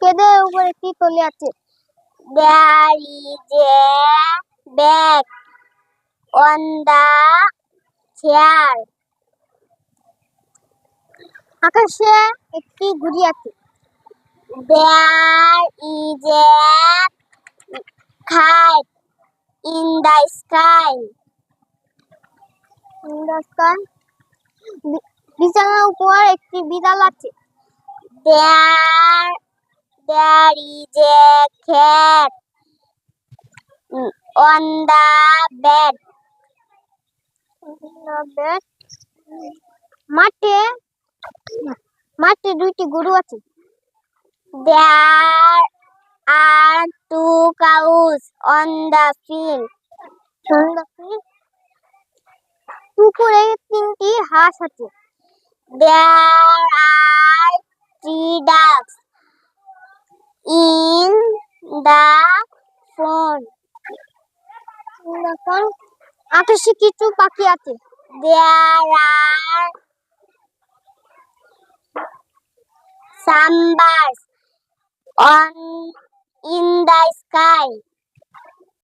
বেডের উপরে কি তলে আছে? There is a bag on the chair. আকাশে একটি ঘুড়ি আছে। There is a kite in the sky. বিছানার উপর একটি বিড়াল আছে। There is a cat on the bed. মাঠে দুইটি গরু আছে। There are two cows on the field. পুকুরে তিনটি হাঁস আছে। There are three ducks in the pond. আকাশে কিছু পাখি আছে। There are some birds in the sky.